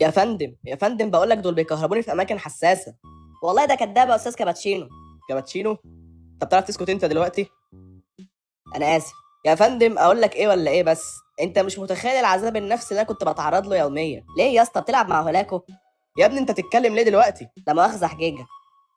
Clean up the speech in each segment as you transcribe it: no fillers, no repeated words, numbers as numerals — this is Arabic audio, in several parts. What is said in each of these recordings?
يا فندم يا فندم، بقول لك دول بيكهربوني في اماكن حساسه. والله ده كداب يا استاذ كابتشينو. كابتشينو؟ طب تعرف تسكت انت دلوقتي؟ انا اسف. يا فندم اقول لك ايه ولا ايه؟ بس انت مش متخيل العذاب النفسي اللي انا كنت بتعرض له يوميا. ليه يا اسطى بتلعب مع هولاكو؟ يا ابني انت تتكلم ليه دلوقتي؟ لا مؤاخذه حجيجه.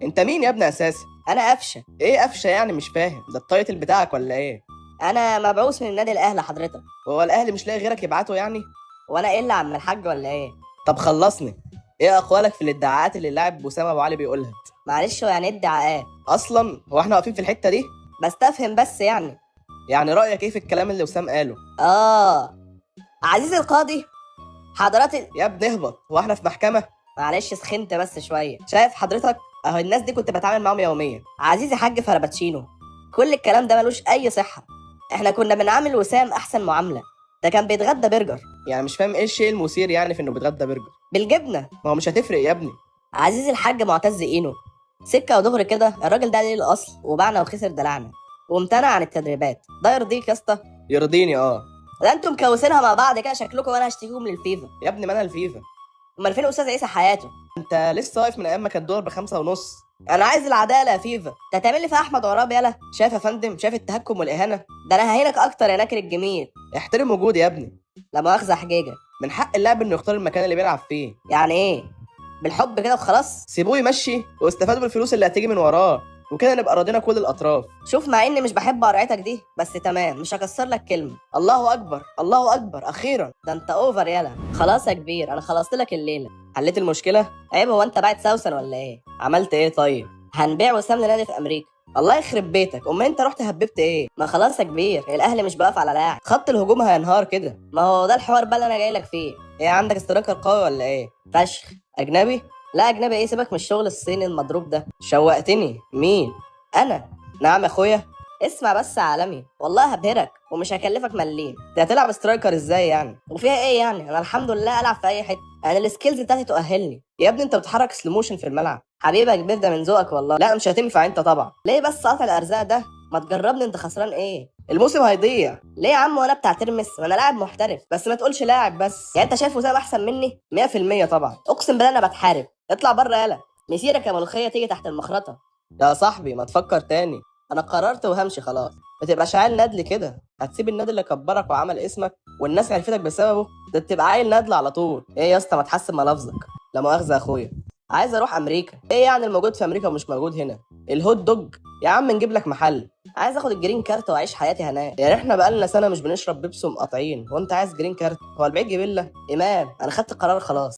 انت مين يا ابني اساسا؟ انا قفشه. ايه قفشه يعني؟ مش فاهم، ده التايتل بتاعك ولا ايه؟ انا مبعوث من النادي الاهلي حضرتك. هو الاهلي مش لاقي غيرك يبعته يعني؟ وانا ايه اللي عم الحاج ولا ايه؟ طب خلصني، ايه اقوالك في الادعاءات اللي اللاعب وسام ابو علي بيقولها؟ معلش هو يعني ادعاءات؟ اصلا هو احنا واقفين في الحته دي؟ بستفهم بس يعني. يعني رايك ايه في الكلام اللي وسام قاله؟ عزيزي القاضي، حضرات يا ابني اهبط، هو احنا في محكمه؟ معلش سخنت بس شويه. شايف حضرتك، اهو الناس دي كنت بتعامل معاهم يوميا. عزيزي حاج فراباتشينو، كل الكلام ده ملوش اي صحه. احنا كنا بنعامل وسام احسن معامله، ده كان بيتغدى برجر يعني مش فاهم ايه الشيء المثير يعني في انه بيتغدى برجر؟ بالجبنه. ما هو مش هتفرق يا ابني. عزيزي الحاج معتز اينو، سكه ودغري كده، الراجل ده ليه الاصل وباعنا وخسر دلعنا وامتنع عن التدريبات. ده يرضيك يا اسطى؟ يرضيني اه. ده انتم مكوسينها مع بعض كده شكلكم، وانا هشتكيكم للفيفا. يا ابني ما انا الفيفا. امال فين استاذ عيسى حياته؟ انت لسه واقف من ايام ما كان الدولار ب5.5. انا عايز العداله يا فيفا. انت هتعمل لي في احمد عراب يالا؟ شايف يا فندم؟ شايف التهكم والاهانه؟ ده انا ههينك اكتر يا ناكر الجميل. احترم وجودي يا ابني. لا مؤاخذه حجيجه. من حق اللاعب انه يختار المكان اللي بيلعب فيه. يعني ايه؟ بالحب كده وخلاص؟ سيبوه يمشي واستفادوا بالفلوس اللي هتيجي من وراه، وكده نبقى راضينا كل الاطراف. شوف، مع اني مش بحب قرعتك دي بس تمام، مش هكسر لك كلمه. الله اكبر الله اكبر، اخيرا. ده انت اوفر يالا. خلاص يا كبير، انا خلصت لك الليله. حليت المشكله؟ عيب، هو انت باعت سوسن ولا ايه؟ عملت ايه طيب؟ هنبيع وسام لنادي في امريكا. الله يخرب بيتك، امال انت رحت هببت ايه؟ ما خلاص يا كبير، الاهلي مش بيقف على لاعب. خط الهجوم هينهار كده. ما هو ده الحوار بقى اللي انا جاي لك فيه. ايه عندك استراكر قوي ولا ايه؟ فشخ. اجنبي؟ لا اجنبي ايه، سيبك من الشغل الصيني المضروب ده. شوقتني. مين؟ انا. نعم يا اخويا. اسمع بس يا عالمي، والله هبهرك ومش هكلفك مليم. انت هتلعب سترايكر ازاي يعني؟ وفيها ايه يعني؟ انا الحمد لله العب في اي حته، انا السكيلز بتاعتي تؤهلني. يا ابني انت بتحرك سلو موشن في الملعب. حبيبي يا كبير، ده من ذوقك والله. لا مش هتنفع انت طبعا. ليه بس قطع الارزاق ده؟ ما تجربني، انت خسران ايه؟ الموسم هيضيع. ليه يا عم وانا بتاع ترمس؟ ما انا لاعب محترف. بس ما تقولش لاعب بس. يعني انت شايف وسام احسن مني؟ 100% طبعا. اقسم بالله انا بتحارب. اطلع بره يالا، مسيرك يا ملوخيه تيجي تحت المخرطه. يا صاحبي ما تفكر تاني. انا قررت وهمشي خلاص. ما تبقاش عيل ندل كده. هتسيب النادي اللي كبرك وعمل اسمك والناس عرفتك بسببه؟ ده تبقى عيل ندل على طول. ايه يا اسطى، ما تحسن ملفظك. لا مؤاخذه يا اخويا. عايز اروح امريكا. ايه يعني الموجود في امريكا ومش موجود هنا؟ الهوت دوج. يا عم نجيب لك محل. عايز اخد الجرين كارت واعيش حياتي هناك. يعني احنا بقالنا سنه مش بنشرب بيبسي ومقاطعين، وانت عايز جرين كارت؟ هو البعيد جبله؟ امام انا خدت قرار خلاص.